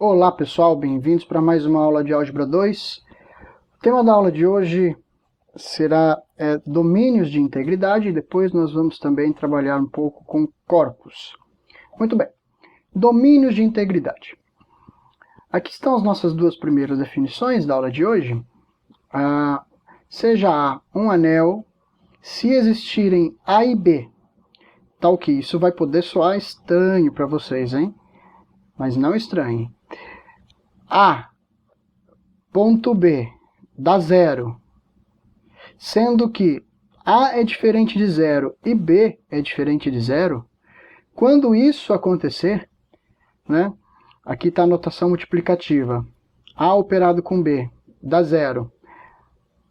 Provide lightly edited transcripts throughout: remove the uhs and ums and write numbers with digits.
Olá pessoal, bem-vindos para mais uma aula de Álgebra 2. O tema da aula de hoje será domínios de integridade e depois nós vamos também trabalhar um pouco com corpos. Muito bem, domínios de integridade. Aqui estão as nossas duas primeiras definições da aula de hoje. Seja A um anel, se existirem A e B, tal que isso vai poder soar estranho para vocês, hein? Mas não estranhe. A, ponto B, dá zero, sendo que A é diferente de zero e B é diferente de zero, quando isso acontecer, né, aqui está a notação multiplicativa, A operado com B dá zero.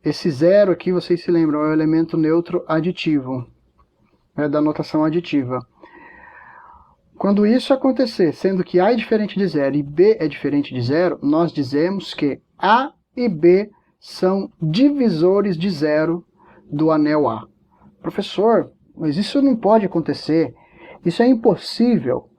Esse zero aqui, vocês se lembram, é o elemento neutro aditivo, da notação aditiva. Quando isso acontecer, sendo que A é diferente de zero e B é diferente de zero, nós dizemos que A e B são divisores de zero do anel A. Professor, mas isso não pode acontecer, isso é impossível.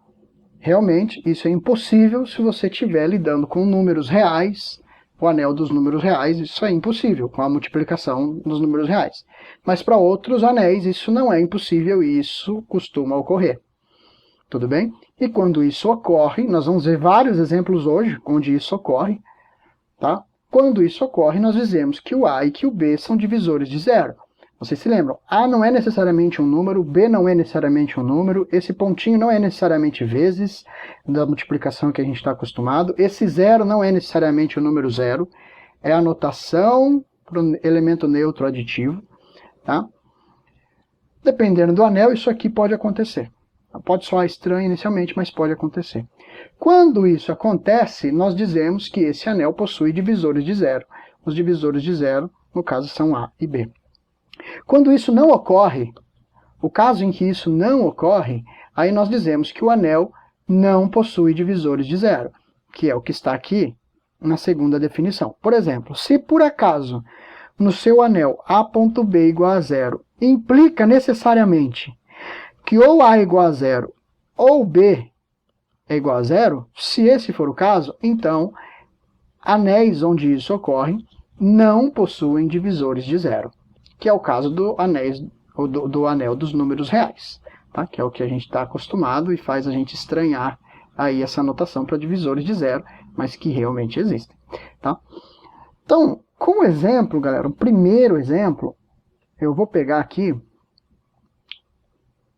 Realmente, isso é impossível se você estiver lidando com números reais, o anel dos números reais, isso é impossível, com a multiplicação dos números reais. Mas para outros anéis, isso não é impossível e isso costuma ocorrer. Tudo bem? E quando isso ocorre, nós vamos ver vários exemplos hoje onde isso ocorre, tá? Quando isso ocorre, nós dizemos que o A e que o B são divisores de zero. Vocês se lembram? A não é necessariamente um número, B não é necessariamente um número, esse pontinho não é necessariamente vezes da multiplicação que a gente está acostumado, esse zero não é necessariamente o número zero, é a notação para o elemento neutro aditivo, tá? Dependendo do anel, isso aqui pode acontecer. Pode soar estranho inicialmente, mas pode acontecer. Quando isso acontece, nós dizemos que esse anel possui divisores de zero. Os divisores de zero, no caso, são A e B. Quando isso não ocorre, o caso em que isso não ocorre, aí nós dizemos que o anel não possui divisores de zero, que é o que está aqui na segunda definição. Por exemplo, se por acaso no seu anel A.B igual a zero implica necessariamente que ou A é igual a zero ou B é igual a zero, se esse for o caso, então anéis onde isso ocorre não possuem divisores de zero, que é o caso do anel dos números reais, tá? Que é o que a gente está acostumado e faz a gente estranhar aí essa notação para divisores de zero, mas que realmente existem. Tá? Então, como exemplo, galera, o primeiro exemplo, eu vou pegar aqui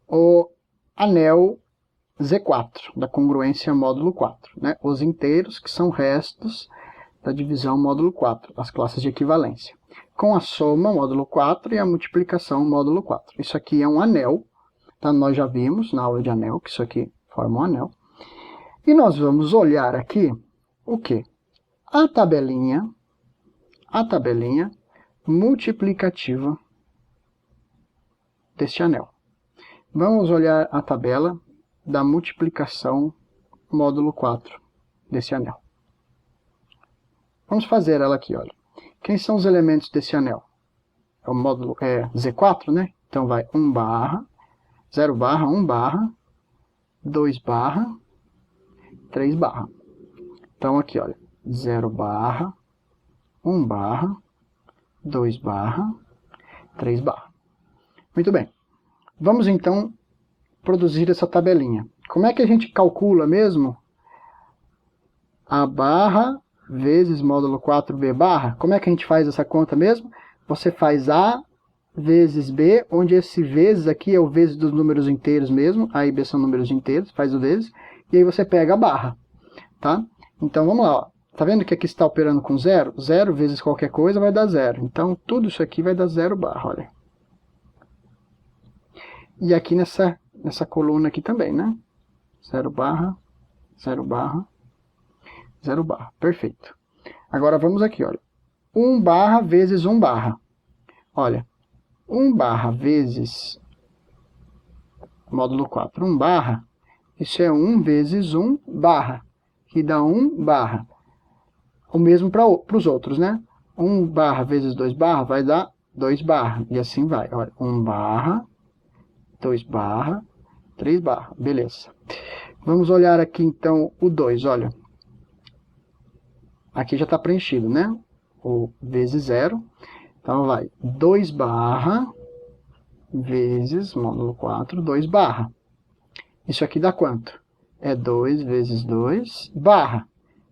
o anel Z4, da congruência módulo 4. Né? Os inteiros, que são restos da divisão módulo 4, as classes de equivalência. Com a soma módulo 4 e a multiplicação módulo 4. Isso aqui é um anel, tá? Nós já vimos na aula de anel que isso aqui forma um anel. E nós vamos olhar aqui o quê? A tabelinha multiplicativa deste anel. Vamos olhar a tabela da multiplicação módulo 4 desse anel. Vamos fazer ela aqui, olha. Quem são os elementos desse anel? O módulo é Z4, né? Então vai 1 barra, 0 barra, 1 barra, 2 barra, 3 barra. Então aqui, olha, 0 barra, 1 barra, 2 barra, 3 barra. Muito bem. Vamos então produzir essa tabelinha. Como é que a gente calcula mesmo A barra vezes módulo 4B barra? Como é que a gente faz essa conta mesmo? Você faz A vezes B, onde esse vezes aqui é o vezes dos números inteiros mesmo, A e B são números inteiros, faz o vezes, e aí você pega a barra, tá? Então vamos lá, ó. Tá vendo que aqui está operando com zero? Zero vezes qualquer coisa vai dar zero. Então tudo isso aqui vai dar 0 barra, olha. E aqui nessa coluna aqui também, né? 0 barra, 0 barra, 0 barra. Perfeito. Agora vamos aqui, olha. 1 barra vezes 1 barra. Olha, 1 barra vezes módulo 4, 1 barra, isso é 1 vezes 1 barra, que dá 1 barra. O mesmo para os outros, né? 1 barra vezes 2 barra vai dar 2 barra. E assim vai. Olha, 1 barra, 2 barra, 3 barra. Beleza. Vamos olhar aqui, então, o 2, olha. aqui já está preenchido, né? O vezes 0. Então vai 2 barra vezes módulo 4, 2 barra. Isso aqui dá quanto? É 2 vezes 2 barra,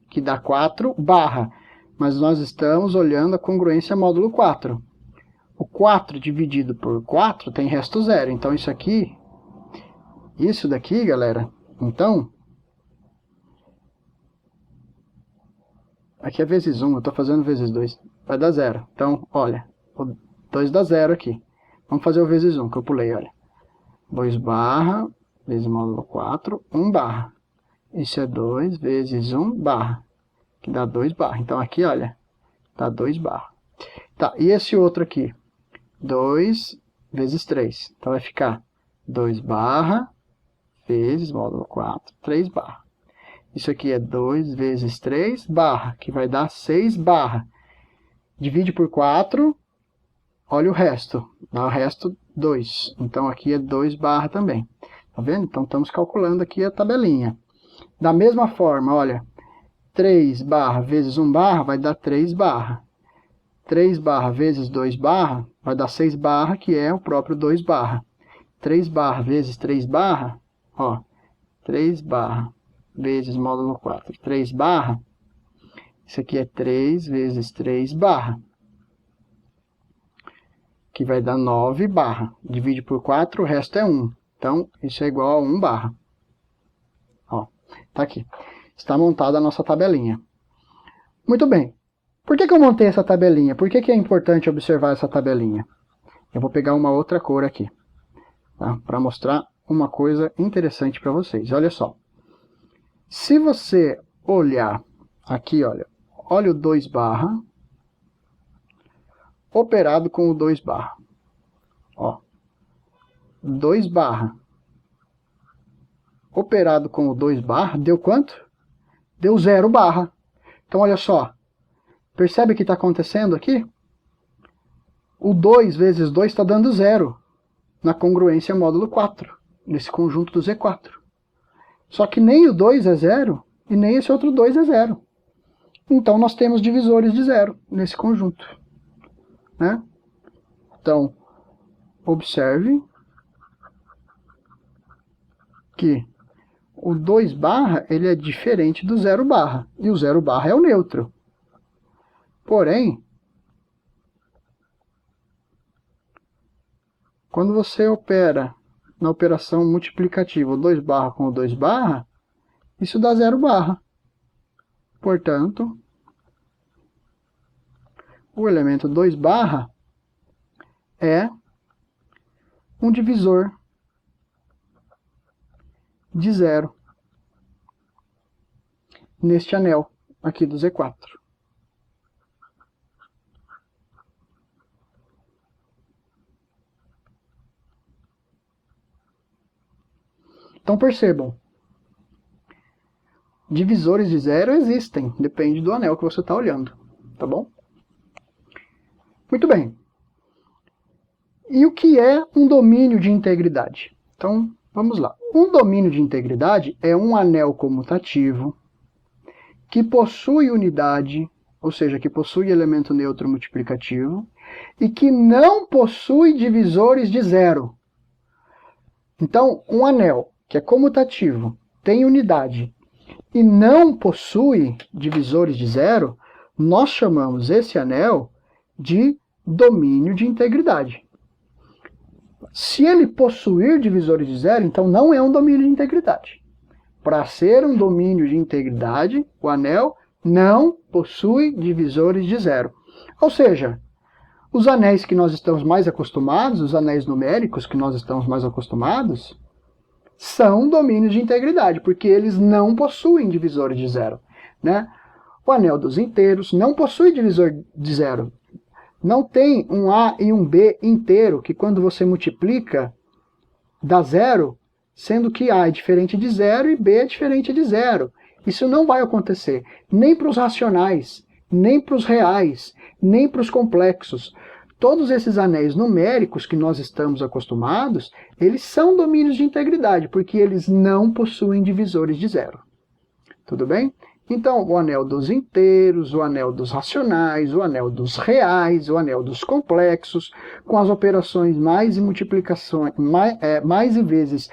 que dá 4 barra. Mas nós estamos olhando a congruência módulo 4. O 4 dividido por 4 tem resto 0. Então isso aqui, isso daqui, galera, então, aqui é vezes 1, eu estou fazendo vezes 2, vai dar 0. Então, olha, o 2 dá 0 aqui. Vamos fazer o vezes 1, que eu pulei, olha. 2 barra vezes módulo 4, 1 barra. Isso é 2 vezes 1 barra, que dá 2 barra. Então aqui, olha, dá 2 barra. Tá, e esse outro aqui? 2 vezes 3. Então vai ficar 2 barra vezes módulo 4, 3 barra. Isso aqui é 2 vezes 3 barra, que vai dar 6 barra. Divide por 4, olha o resto. Dá o resto 2. Então aqui é 2 barra também. Tá vendo? Então estamos calculando aqui a tabelinha. Da mesma forma, olha, 3 barra vezes 1 barra vai dar 3 barra. 3 barra vezes 2 barra vai dar 6 barra, que é o próprio 2 barra. 3 barra vezes 3 barra, ó, 3 barra vezes módulo 4, 3 barra, isso aqui é 3 vezes 3 barra, que vai dar 9 barra. Divide por 4, o resto é 1. Então, isso é igual a 1 barra. Ó, tá aqui. Está montada a nossa tabelinha. Muito bem. Por que eu montei essa tabelinha? Por que é importante observar essa tabelinha? Eu vou pegar uma outra cor aqui, tá? Para mostrar uma coisa interessante para vocês. Olha só. Se você olhar aqui, olha o 2 barra operado com o 2 barra. Ó, 2 barra operado com o 2 barra deu quanto? Deu 0 barra. Então, olha só. Percebe o que está acontecendo aqui? O 2 vezes 2 está dando 0 na congruência módulo 4, nesse conjunto do Z4. Só que nem o 2 é 0 e nem esse outro 2 é 0. Então, nós temos divisores de 0 nesse conjunto, né? Então, observe que o 2 barra ele é diferente do 0 barra, e o 0 barra é o neutro. Porém, quando você opera na operação multiplicativa o 2 barra com o 2 barra, isso dá 0 barra. Portanto, o elemento 2 barra é um divisor de 0 neste anel aqui do Z4. Então percebam, divisores de 0 existem, depende do anel que você está olhando, tá bom? Muito bem. E o que é um domínio de integridade? Então, vamos lá. Um domínio de integridade é um anel comutativo que possui unidade, ou seja, que possui elemento neutro multiplicativo, e que não possui divisores de 0. Então, um anel que é comutativo, tem unidade e não possui divisores de 0, nós chamamos esse anel de domínio de integridade. Se ele possuir divisores de 0, então não é um domínio de integridade. Para ser um domínio de integridade, o anel não possui divisores de 0. Ou seja, os anéis que nós estamos mais acostumados, os anéis numéricos que nós estamos mais acostumados, são domínios de integridade, porque eles não possuem divisores de 0, né? O anel dos inteiros não possui divisor de 0. Não tem um A e um B inteiro, que quando você multiplica, dá 0, sendo que A é diferente de 0 e B é diferente de 0. Isso não vai acontecer, nem para os racionais, nem para os reais, nem para os complexos. Todos esses anéis numéricos que nós estamos acostumados, eles são domínios de integridade, porque eles não possuem divisores de 0. Tudo bem? Então, o anel dos inteiros, o anel dos racionais, o anel dos reais, o anel dos complexos, com as operações mais e multiplicações, mais e vezes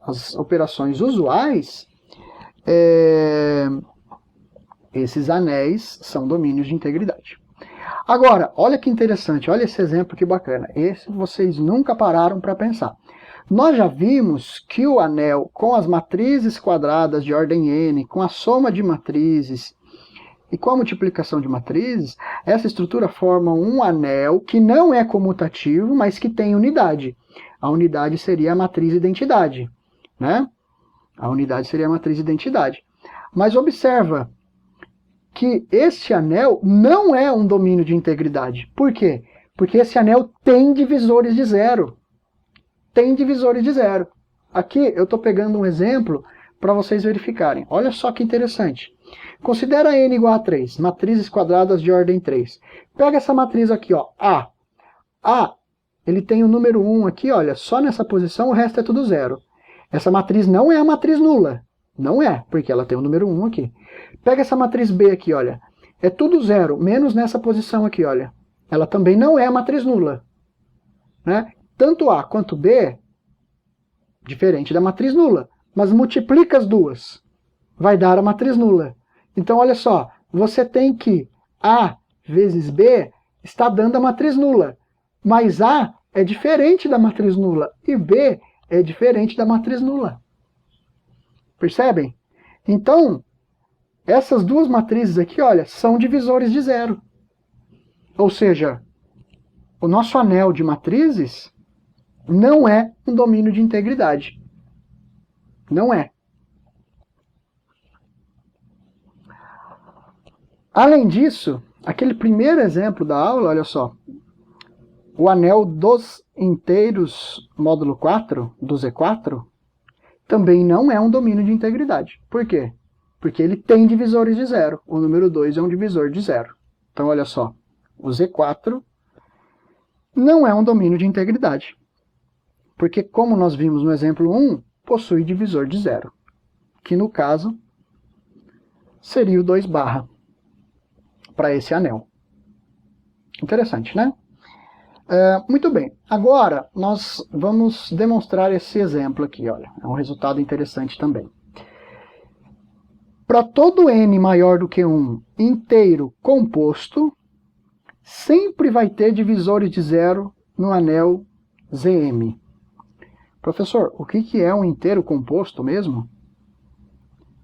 as operações usuais, esses anéis são domínios de integridade. Agora, olha que interessante, olha esse exemplo que bacana. Esse vocês nunca pararam para pensar. Nós já vimos que o anel com as matrizes quadradas de ordem n, com a soma de matrizes e com a multiplicação de matrizes, essa estrutura forma um anel que não é comutativo, mas que tem unidade. A unidade seria a matriz identidade, né? A unidade seria a matriz identidade. Mas observa que este anel não é um domínio de integridade. Por quê? Porque esse anel tem divisores de zero. Tem divisores de zero. Aqui eu estou pegando um exemplo para vocês verificarem. Olha só que interessante. Considera n igual a 3, matrizes quadradas de ordem 3. Pega essa matriz aqui, ó, A. A, ele tem o número 1 aqui, olha, só nessa posição, o resto é tudo zero. Essa matriz não é a matriz nula. Não é, porque ela tem o número 1 aqui. Pega essa matriz B aqui, olha. É tudo zero, menos nessa posição aqui, olha. Ela também não é a matriz nula, né? Tanto A quanto B, diferente da matriz nula. Mas multiplica as duas, vai dar a matriz nula. Então, olha só, você tem que A vezes B está dando a matriz nula. Mas A é diferente da matriz nula e B é diferente da matriz nula. Percebem? Então, essas duas matrizes aqui, olha, são divisores de zero. Ou seja, o nosso anel de matrizes não é um domínio de integridade. Não é. Além disso, aquele primeiro exemplo da aula, olha só, o anel dos inteiros módulo 4, do Z4, também não é um domínio de integridade. Por quê? Porque ele tem divisores de zero. O número 2 é um divisor de zero. Então, olha só, o Z4 não é um domínio de integridade. Porque, como nós vimos no exemplo 1, possui divisor de zero, que no caso seria o 2 barra para esse anel. Interessante, né? Muito bem, agora nós vamos demonstrar esse exemplo aqui, olha, é um resultado interessante também. Para todo n maior do que 1 inteiro composto, sempre vai ter divisores de zero no anel Zm. Professor, o que é um inteiro composto mesmo?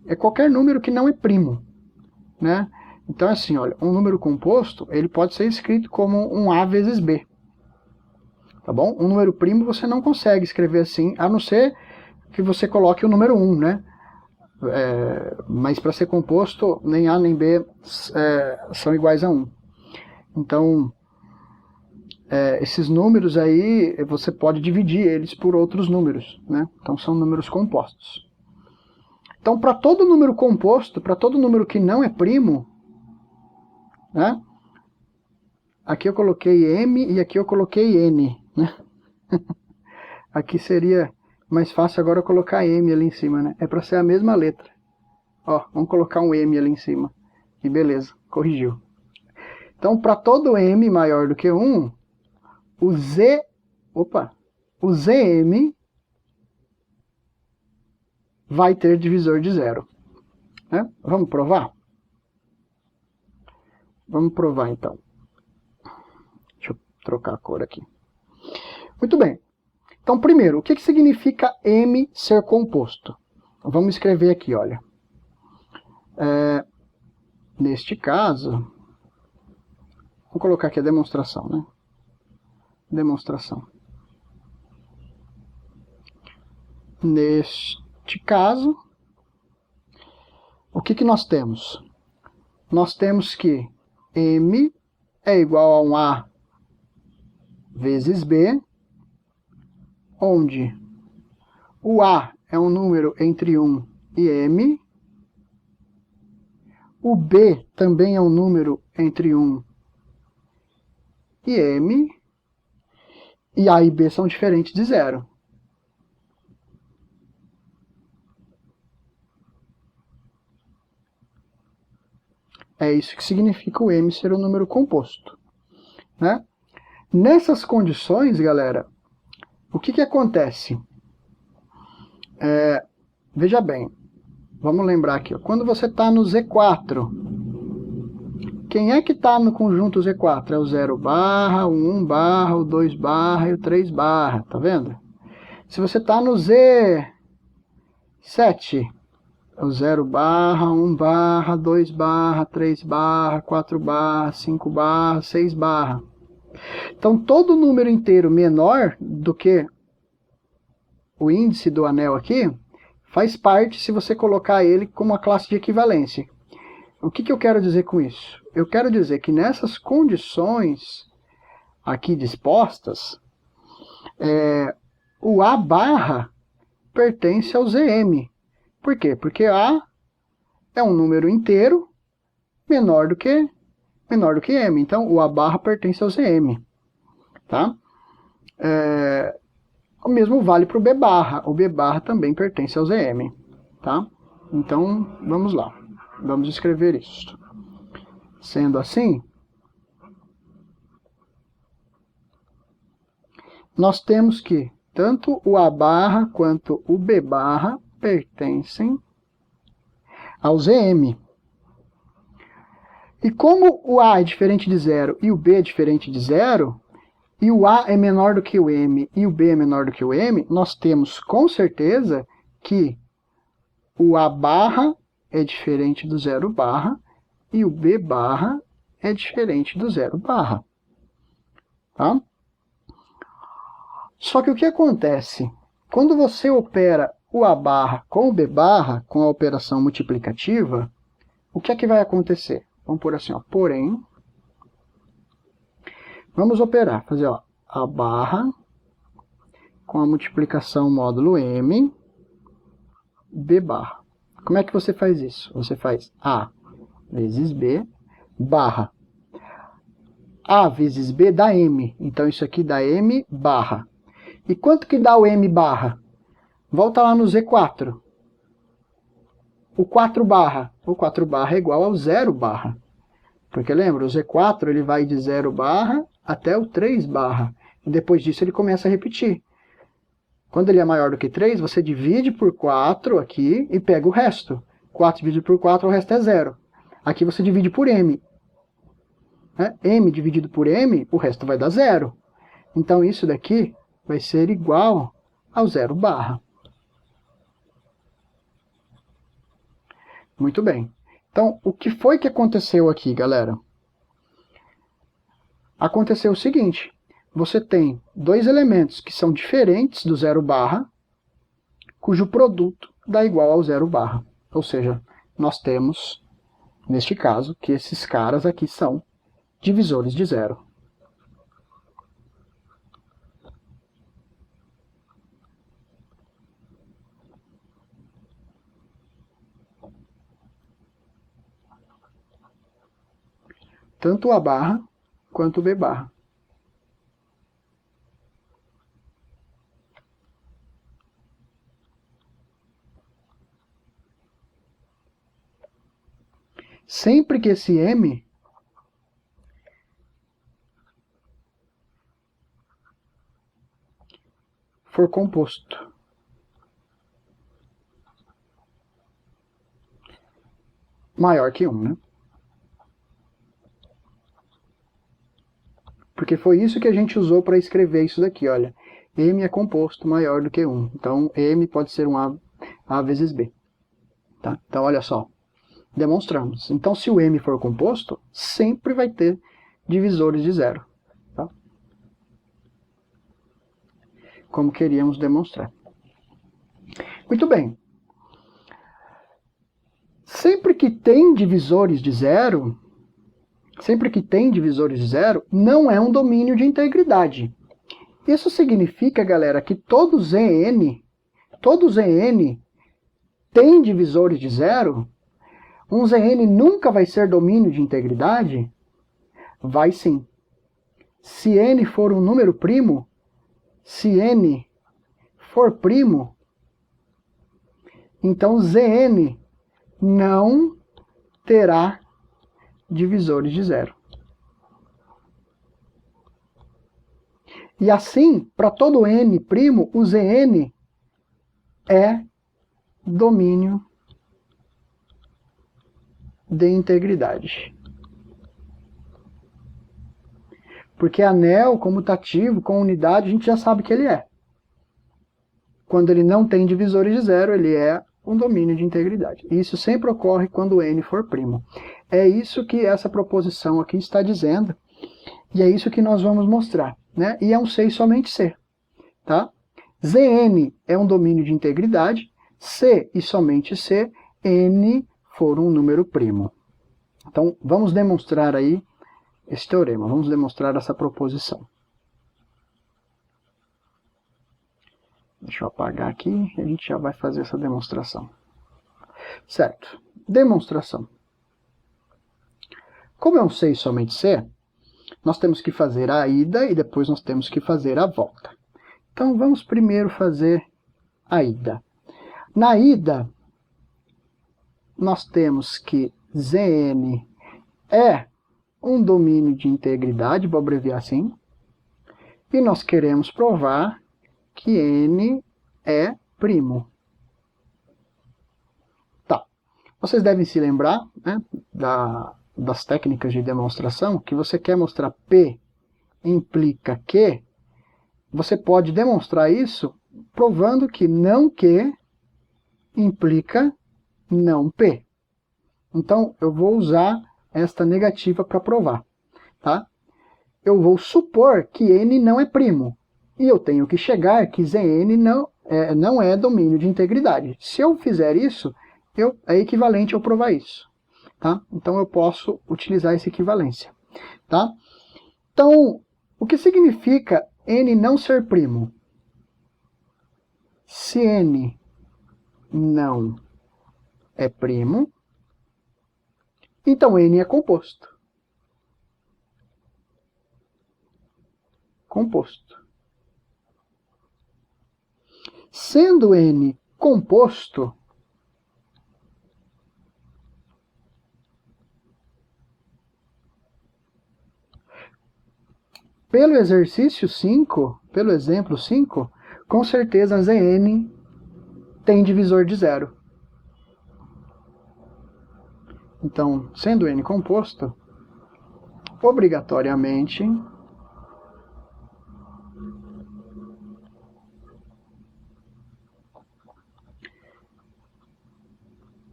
É qualquer número que não é primo, né? Então, assim, olha, um número composto, ele pode ser escrito como um A vezes B. Tá bom? Um número primo você não consegue escrever assim, a não ser que você coloque o número 1, né? Mas para ser composto, nem A nem B são iguais a 1. Então, esses números aí, você pode dividir eles por outros números, né? Então são números compostos. Então, para todo número composto, para todo número que não é primo, né? Aqui eu coloquei M e aqui eu coloquei N, né? Aqui seria mais fácil agora eu colocar M ali em cima, né? É para ser a mesma letra. Ó, vamos colocar um M ali em cima. E beleza, corrigiu. Então, para todo M maior do que 1, o Zm vai ter divisor de zero. Né? Vamos provar? Vamos provar então. Deixa eu trocar a cor aqui. Muito bem. Então, primeiro, o que significa M ser composto? Vamos escrever aqui, olha. Neste caso, vou colocar aqui a demonstração, né? Demonstração. Neste caso, o que nós temos? Nós temos que M é igual a um A vezes B, onde o A é um número entre 1 e M, o B também é um número entre 1 e M, e A e B são diferentes de zero. É isso que significa o m ser um número composto, né? Nessas condições, galera, o que acontece? Veja bem, vamos lembrar aqui, ó, quando você está no Z4, quem é que está no conjunto Z4? É o 0 barra, o 1 barra, o 2 barra e o 3 barra, tá vendo? Se você está no Z7, é o 0 barra, 1 barra, 2 barra, 3 barra, 4 barra, 5 barra, 6 barra. Então, todo número inteiro menor do que o índice do anel aqui, faz parte se você colocar ele como uma classe de equivalência. O que eu quero dizer com isso? Eu quero dizer que nessas condições aqui dispostas, o A barra pertence ao ZM. Por quê? Porque A é um número inteiro menor do que M. Então, o A barra pertence ao ZM. Tá? O mesmo vale para o B barra. O B barra também pertence ao ZM. Tá? Então, vamos lá. Vamos escrever isso. Sendo assim, nós temos que tanto o A barra quanto o B barra pertencem ao ZM. E como o A é diferente de 0 e o B é diferente de 0, e o A é menor do que o M e o B é menor do que o M, nós temos com certeza que o A barra é diferente do 0 barra e o B barra é diferente do 0 barra. Tá? Só que o que acontece? Quando você opera o A barra com o B barra, com a operação multiplicativa, o que é que vai acontecer? Vamos por assim, ó, porém, vamos operar, fazer ó, A barra com a multiplicação módulo M, B barra. Como é que você faz isso? Você faz A vezes B barra. A vezes B dá M, então isso aqui dá M barra. E quanto que dá o M barra? Volta lá no Z4. O 4 barra. O 4 barra é igual ao 0 barra. Porque lembra, o Z4 ele vai de 0 barra até o 3 barra. E depois disso ele começa a repetir. Quando ele é maior do que 3, você divide por 4 aqui e pega o resto. 4 dividido por 4, o resto é 0. Aqui você divide por M. M dividido por M, o resto vai dar 0. Então isso daqui vai ser igual ao 0 barra. Muito bem. Então, o que foi que aconteceu aqui, galera? Aconteceu o seguinte, você tem dois elementos que são diferentes do 0 barra, cujo produto dá igual ao 0 barra. Ou seja, nós temos, neste caso, que esses caras aqui são divisores de 0. Tanto o A barra quanto o B barra. Sempre que esse M for composto. Maior que 1, né? Porque foi isso que a gente usou para escrever isso daqui, olha. M é composto maior do que 1. Então, M pode ser um A vezes B. Tá? Então, olha só. Demonstramos. Então, se o M for composto, sempre vai ter divisores de 0. Tá? Como queríamos demonstrar. Muito bem. Sempre que tem divisores de 0, não é um domínio de integridade. Isso significa, galera, que todo Zn tem divisores de 0. Um Zn nunca vai ser domínio de integridade? Vai sim. Se n for um número primo, se n for primo, então Zn não terá divisores de zero. E assim, para todo n', o Zn é domínio de integridade. Porque anel, comutativo, com unidade, a gente já sabe que ele é. Quando ele não tem divisores de zero, ele é um domínio de integridade. E isso sempre ocorre quando n for primo. É isso que essa proposição aqui está dizendo, e é isso que nós vamos mostrar, né? E é um C e somente C, tá? Zn é um domínio de integridade, C e somente C, n for um número primo. Então, vamos demonstrar aí esse teorema, vamos demonstrar essa proposição. Deixa eu apagar aqui e a gente já vai fazer essa demonstração. Certo, demonstração. Como é um C e somente C, nós temos que fazer a ida e depois nós temos que fazer a volta. Então, vamos primeiro fazer a ida. Na ida, nós temos que Zn é um domínio de integridade, vou abreviar assim, e nós queremos provar que n é primo. Tá. Vocês devem se lembrar, né, das técnicas de demonstração, que você quer mostrar P implica que, você pode demonstrar isso provando que não Q implica não P. Então, eu vou usar esta negativa para provar, tá? Eu vou supor que n não é primo, e eu tenho que chegar que Zn não é domínio de integridade. Se eu fizer isso, é equivalente eu provar isso, tá? Então, eu posso utilizar essa equivalência, tá? Então, o que significa n não ser primo? Se n não é primo, então n é composto. Composto. Sendo n composto, pelo exercício 5, pelo exemplo 5, com certeza Zn tem divisor de zero. Então, sendo n composto, obrigatoriamente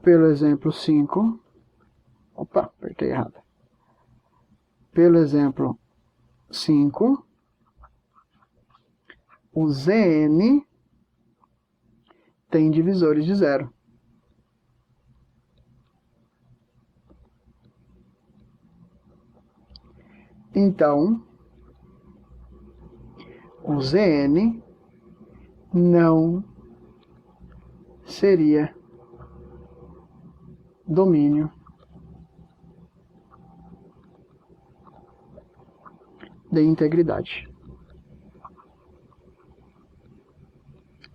pelo exemplo 5, opa, apertei errado. Pelo exemplo 5, o Zn tem divisores de zero. Então, o Zn não seria domínio de integridade.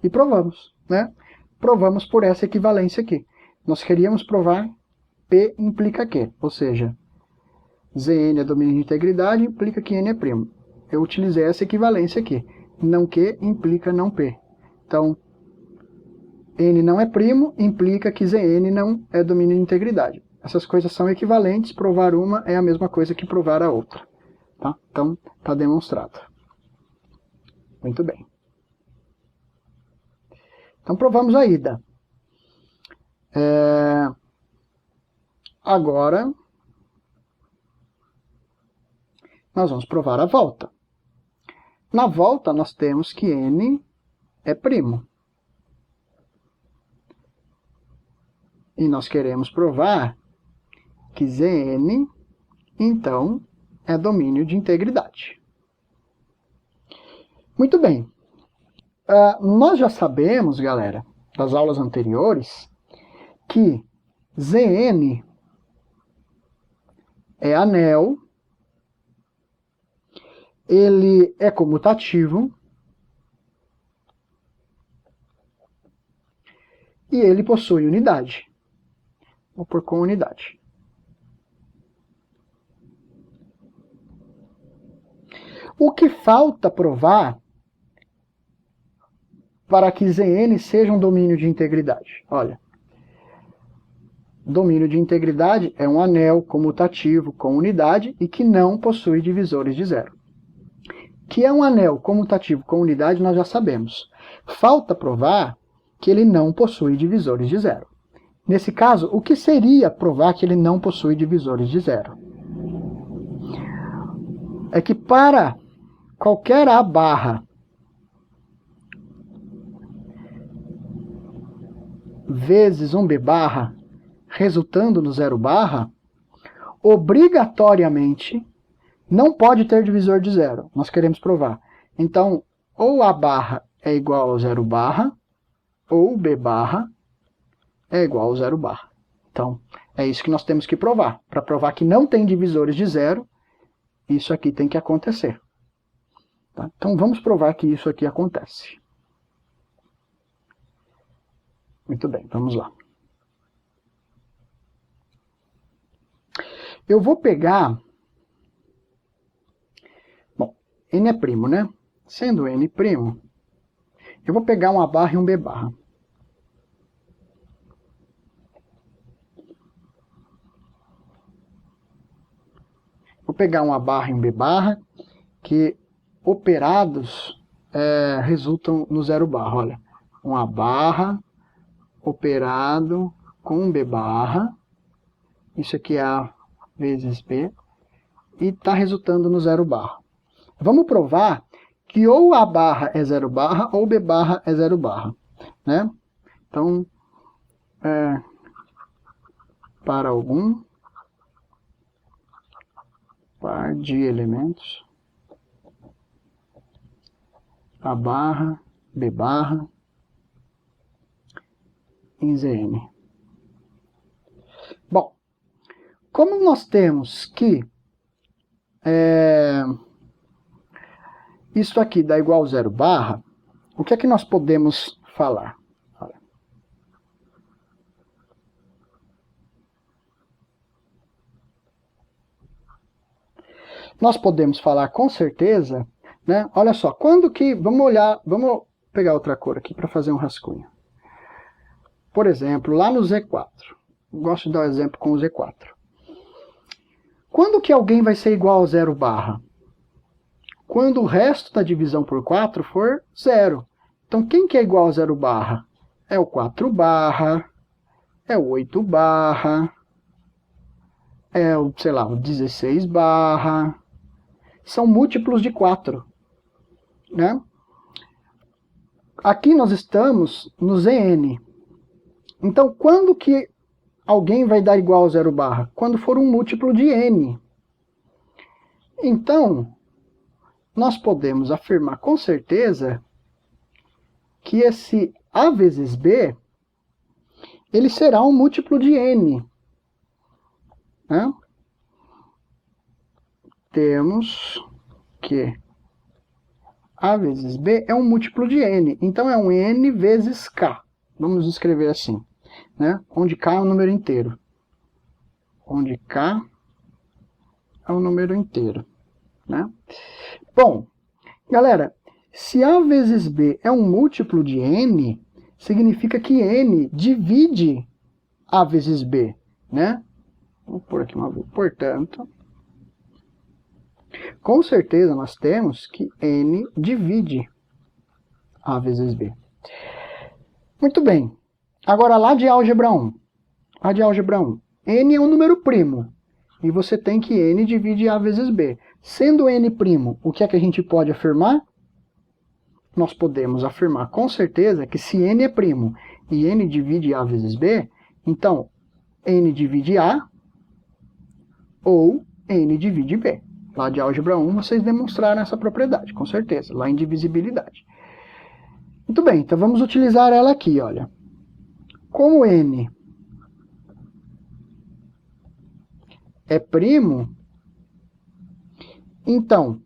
E provamos, né? Provamos por essa equivalência aqui. Nós queríamos provar P implica Q, ou seja, Zn é domínio de integridade, implica que n é primo. Eu utilizei essa equivalência aqui. Não Q implica não P. Então, n não é primo, implica que Zn não é domínio de integridade. Essas coisas são equivalentes, provar uma é a mesma coisa que provar a outra. Tá? Então, está demonstrado. Muito bem. Então, provamos a ida. Agora, nós vamos provar a volta. Na volta, nós temos que n é primo. E nós queremos provar que Zn, então, é domínio de integridade. Muito bem. Nós já sabemos, galera, das aulas anteriores, que Zn é anel, ele é comutativo e ele possui unidade. Vou pôr com unidade. O que falta provar para que Zn seja um domínio de integridade? Olha, domínio de integridade é um anel comutativo com unidade e que não possui divisores de zero. Que é um anel comutativo com unidade, nós já sabemos. Falta provar que ele não possui divisores de zero. Nesse caso, o que seria provar que ele não possui divisores de zero? É que para qualquer A barra vezes um B barra, resultando no zero barra, obrigatoriamente não pode ter divisor de zero. Nós queremos provar. Então, ou A barra é igual ao zero barra, ou B barra é igual ao zero barra. Então, é isso que nós temos que provar. Para provar que não tem divisores de zero, isso aqui tem que acontecer. Tá? Então, vamos provar que isso aqui acontece. Muito bem, vamos lá. Eu vou pegar... Bom, n é primo, né? Sendo n primo, eu vou pegar um A barra e um B barra. Vou pegar um A barra e um B barra, que operados resultam no zero barra. Olha, um A barra operado com um B barra, isso aqui é A vezes B, e está resultando no zero barra. Vamos provar que ou A barra é zero barra, ou B barra é zero barra, né? Então, para algum par de elementos, A barra, B barra, em Zn. Bom, como nós temos que isso aqui dá igual a zero barra, o que é que nós podemos falar? Olha. Nós podemos falar com certeza, né? Olha só, quando que... Vamos pegar outra cor aqui para fazer um rascunho. Por exemplo, lá no Z4. Eu gosto de dar um exemplo com o Z4. Quando que alguém vai ser igual a zero barra? Quando o resto da divisão por 4 for zero. Então, quem que é igual a zero barra? É o 4 barra, é o 8 barra, é o, sei lá, o 16 barra. São múltiplos de 4. Né? Aqui nós estamos no Zn. Então, quando que alguém vai dar igual a zero barra? Quando for um múltiplo de n. Então, nós podemos afirmar com certeza que esse A vezes B, ele será um múltiplo de n. Né? Temos que A vezes B é um múltiplo de n. Então, é um n vezes k. Vamos escrever assim, né? Onde k é um número inteiro. Onde k é um número inteiro. Né? Bom, galera, se A vezes B é um múltiplo de n, significa que n divide A vezes B. Né? Vou pôr aqui uma vez. Portanto, com certeza nós temos que n divide A vezes B. Muito bem. Agora, lá de álgebra 1. Lá de álgebra 1. N é um número primo. E você tem que n divide A vezes B. Sendo n primo, o que é que a gente pode afirmar? Nós podemos afirmar com certeza que se n é primo e n divide A vezes B, então n divide A ou n divide B. Lá de álgebra 1 vocês demonstraram essa propriedade, com certeza, lá em divisibilidade. Muito bem, então vamos utilizar ela aqui, olha. Como n é primo, então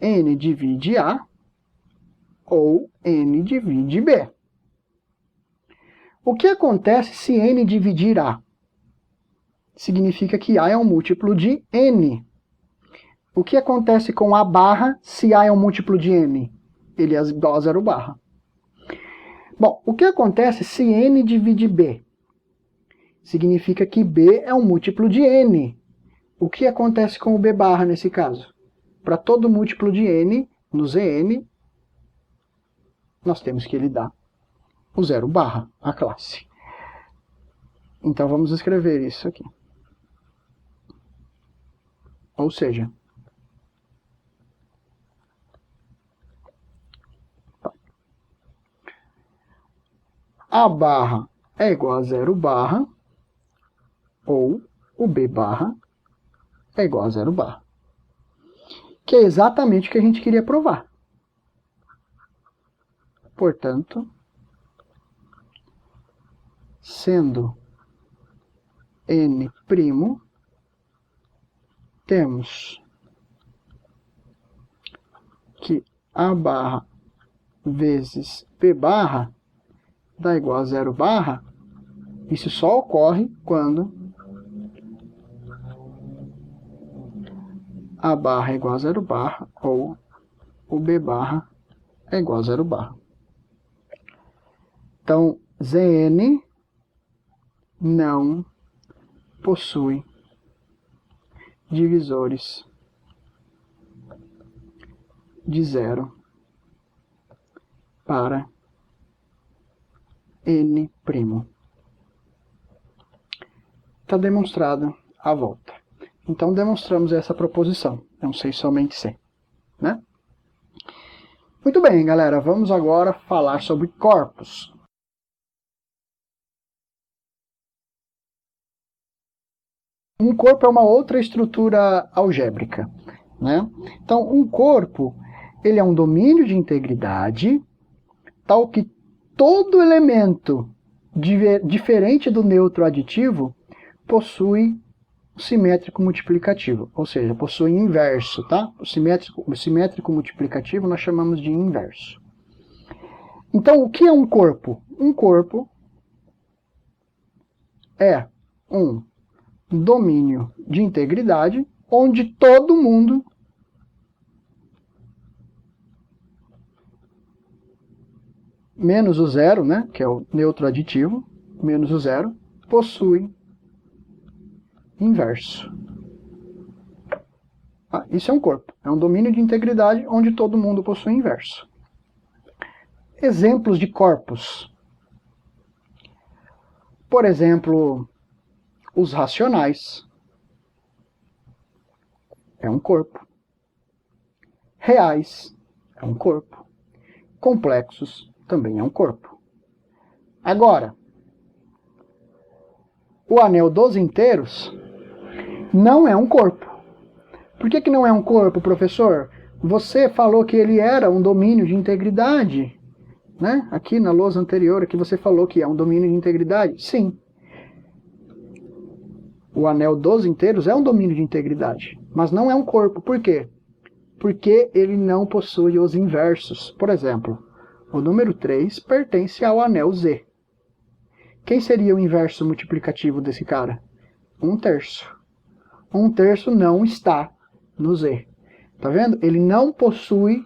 n divide A ou n divide B. O que acontece se n dividir A? Significa que A é um múltiplo de n. O que acontece com A barra se A é um múltiplo de N? Ele é igual a 0 barra. Bom, o que acontece se N divide B? Significa que B é um múltiplo de N. O que acontece com o B barra nesse caso? Para todo múltiplo de N, no Zn, nós temos que ele dá o 0 barra, a classe. Então vamos escrever isso aqui. Ou seja, A barra é igual a 0 barra, ou o B barra é igual a 0 barra. Que é exatamente o que a gente queria provar. Portanto, sendo N', temos que A barra vezes B barra dá igual a 0 barra. Isso só ocorre quando A barra é igual a 0 barra ou o B barra é igual a 0 barra. Então, Zn não possui divisores de 0 para N'. Está demonstrada a volta. Então, demonstramos essa proposição. Não sei somente C. Né? Muito bem, galera. Vamos agora falar sobre corpos. Um corpo é uma outra estrutura algébrica. Né? Então, um corpo ele é um domínio de integridade tal que todo elemento diferente do neutro aditivo possui simétrico multiplicativo, ou seja, possui inverso. Tá? O simétrico multiplicativo nós chamamos de inverso. Então, o que é um corpo? Um corpo é um domínio de integridade onde todo mundo menos o zero, né, que é o neutro aditivo, menos o zero, possui inverso. Isso é um corpo. É um domínio de integridade onde todo mundo possui inverso. Exemplos de corpos. Por exemplo, os racionais. É um corpo. Reais. É um corpo. Complexos. Também é um corpo. Agora, o anel dos inteiros não é um corpo. Por que não é um corpo, professor? Você falou que ele era um domínio de integridade. Né? Aqui na lousa anterior, aqui você falou que é um domínio de integridade. Sim. O anel dos inteiros é um domínio de integridade, mas não é um corpo. Por quê? Porque ele não possui os inversos. Por exemplo, o número 3 pertence ao anel Z. Quem seria o inverso multiplicativo desse cara? 1/3. 1/3 não está no Z. Tá vendo? Ele não possui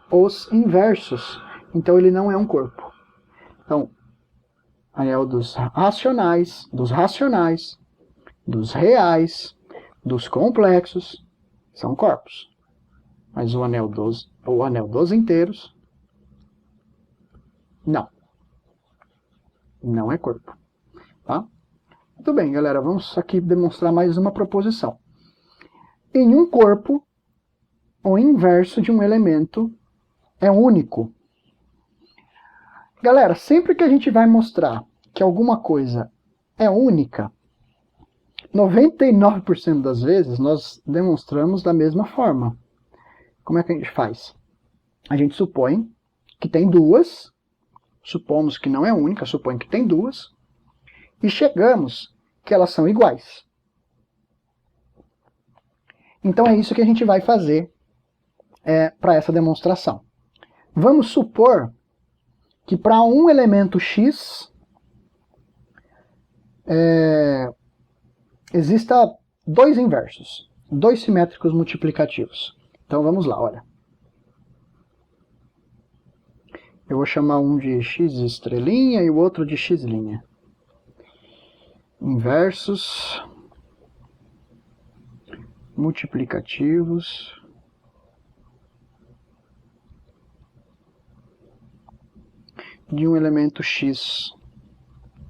os inversos. Então ele não é um corpo. Então, anel dos racionais, dos reais, dos complexos, são corpos. Mas o anel dos inteiros, não. Não é corpo. Tá? Muito bem, galera. Vamos aqui demonstrar mais uma proposição. Em um corpo, o inverso de um elemento é único. Galera, sempre que a gente vai mostrar que alguma coisa é única, 99% das vezes nós demonstramos da mesma forma. Como é que a gente faz? A gente supõe que tem duas, supomos que não é única, supõe que tem duas, e chegamos que elas são iguais. Então é isso que a gente vai fazer para essa demonstração. Vamos supor que para um elemento x exista dois inversos. dois simétricos multiplicativos. Então vamos lá, olha. Eu vou chamar um de x estrelinha e o outro de x'. Inversos multiplicativos de um elemento x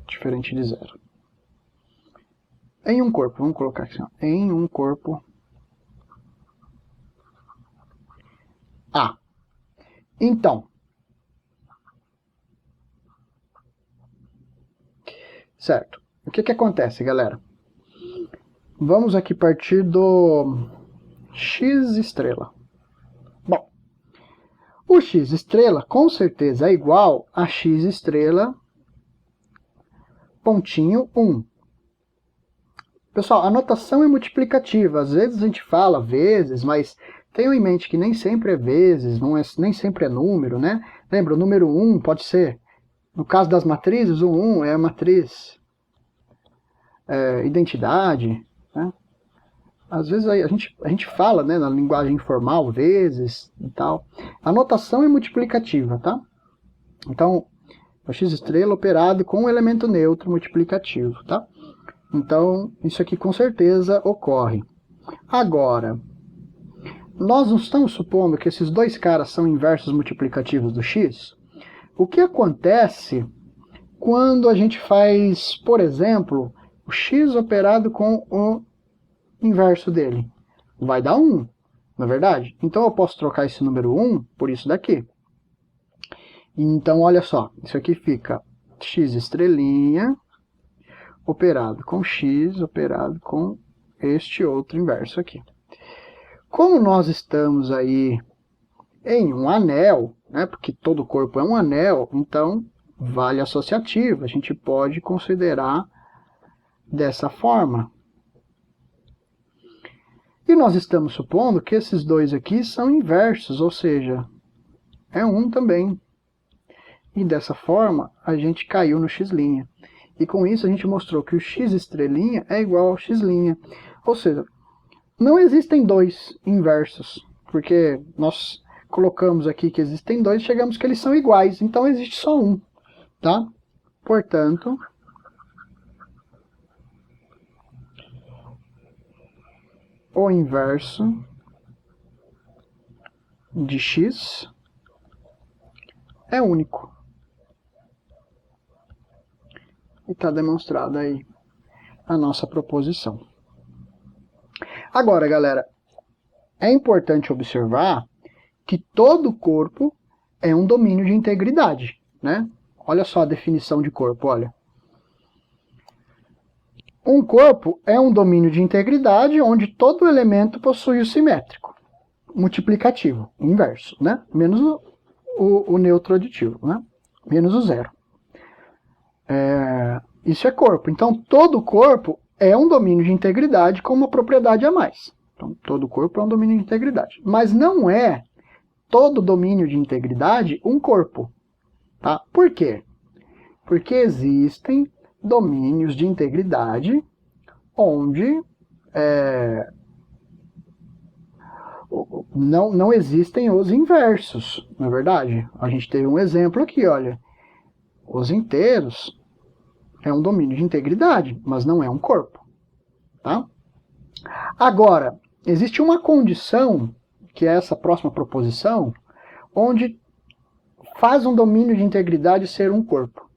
diferente de zero. Em um corpo, vamos colocar aqui, ó, em um corpo A. Então, certo. O que acontece, galera? Vamos aqui partir do x estrela. Bom, o x estrela com certeza é igual a x estrela pontinho 1. Pessoal, a notação é multiplicativa. Às vezes a gente fala vezes, mas tenham em mente que nem sempre é vezes, nem sempre é número, né? Lembra, o número 1 pode ser, no caso das matrizes, o 1 é a matriz identidade, né? Às vezes a gente fala, né, na linguagem informal, vezes e tal. A notação é multiplicativa, tá? Então, o x estrela operado com um elemento neutro multiplicativo, tá? Então, isso aqui com certeza ocorre. Agora, nós não estamos supondo que esses dois caras são inversos multiplicativos do x? O que acontece quando a gente faz, por exemplo, o x operado com o inverso dele? Vai dar 1, não é verdade? Então eu posso trocar esse número 1 por isso daqui. Então, olha só, isso aqui fica x estrelinha operado com x, operado com este outro inverso aqui. Como nós estamos aí em um anel, né, porque todo corpo é um anel, então vale associativo, a gente pode considerar dessa forma. E nós estamos supondo que esses dois aqui são inversos, ou seja, é 1 também. E dessa forma, a gente caiu no x'. E com isso a gente mostrou que o x estrelinha é igual ao x'. Ou seja, não existem dois inversos, porque nós colocamos aqui que existem dois, chegamos que eles são iguais, então existe só um, tá? Portanto, o inverso de x é único. E está demonstrada aí a nossa proposição. Agora, galera, é importante observar que todo corpo é um domínio de integridade, né? Olha só a definição de corpo, olha. Um corpo é um domínio de integridade onde todo elemento possui o simétrico, multiplicativo, inverso, né? Menos o neutro aditivo, né? Menos o zero. Isso é corpo. Então, todo corpo é um domínio de integridade com uma propriedade a mais. Então, todo corpo é um domínio de integridade. Mas não é todo domínio de integridade um corpo. Tá? Por quê? Porque existem domínios de integridade onde não existem os inversos, não é verdade? A gente teve um exemplo aqui, olha. Os inteiros é um domínio de integridade, mas não é um corpo. Tá? Agora, existe uma condição, que é essa próxima proposição, onde faz um domínio de integridade ser um corpo.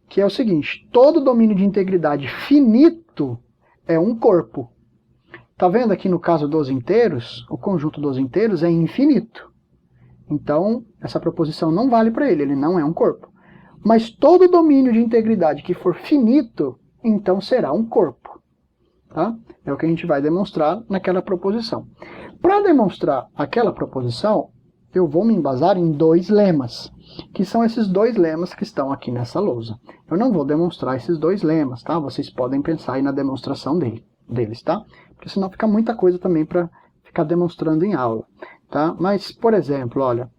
Que é o seguinte, todo domínio de integridade finito é um corpo. Tá vendo aqui no caso dos inteiros? O conjunto dos inteiros é infinito. Então, essa proposição não vale para ele não é um corpo. Mas todo domínio de integridade que for finito, então será um corpo. Tá? É o que a gente vai demonstrar naquela proposição. Para demonstrar aquela proposição, eu vou me embasar em dois lemas, que são esses dois lemas que estão aqui nessa lousa. Eu não vou demonstrar esses dois lemas, tá? Vocês podem pensar aí na demonstração deles, tá? Porque senão fica muita coisa também para ficar demonstrando em aula, tá? Mas, por exemplo, olha,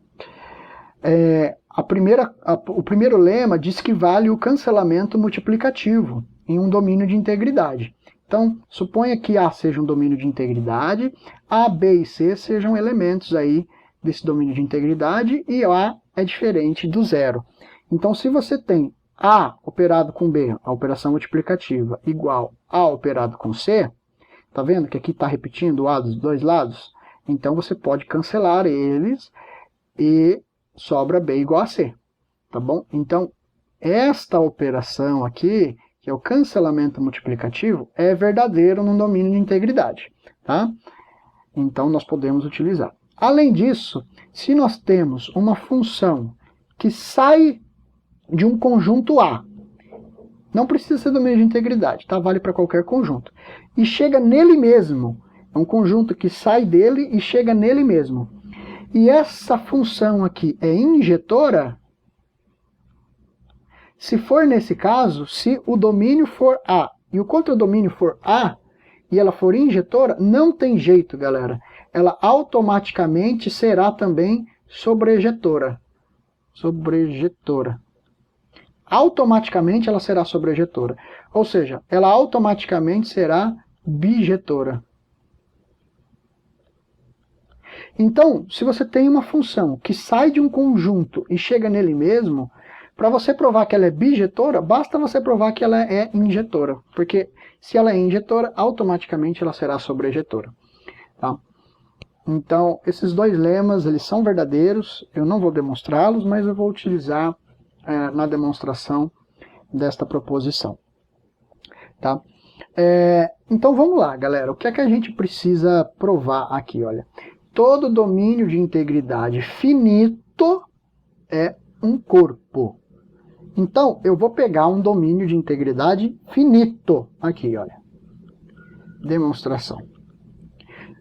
o primeiro lema diz que vale o cancelamento multiplicativo em um domínio de integridade. Então, suponha que A seja um domínio de integridade, A, B e C sejam elementos aí desse domínio de integridade, e A é diferente do zero. Então, se você tem A operado com B, a operação multiplicativa, igual A operado com C, tá vendo que aqui está repetindo o A dos dois lados? Então, você pode cancelar eles e sobra B igual a C, tá bom? Então, esta operação aqui, que é o cancelamento multiplicativo, é verdadeiro no domínio de integridade, tá? Então, nós podemos utilizar. Além disso, se nós temos uma função que sai de um conjunto A, não precisa ser domínio de integridade, tá? Vale para qualquer conjunto, e chega nele mesmo, é um conjunto que sai dele e chega nele mesmo, e essa função aqui é injetora, se for nesse caso, se o domínio for A e o contradomínio for A, e ela for injetora, não tem jeito, galera. Ela automaticamente será também sobrejetora. Sobrejetora. Automaticamente ela será sobrejetora. Ou seja, ela automaticamente será bijetora. Então, se você tem uma função que sai de um conjunto e chega nele mesmo, para você provar que ela é bijetora, basta você provar que ela é injetora. Porque se ela é injetora, automaticamente ela será sobrejetora. Tá? Então, esses dois lemas, eles são verdadeiros. Eu não vou demonstrá-los, mas eu vou utilizar na demonstração desta proposição. Tá? Então, vamos lá, galera. O que é que a gente precisa provar aqui? Olha, todo domínio de integridade finito é um corpo. Então, eu vou pegar um domínio de integridade finito. Aqui, olha. Demonstração.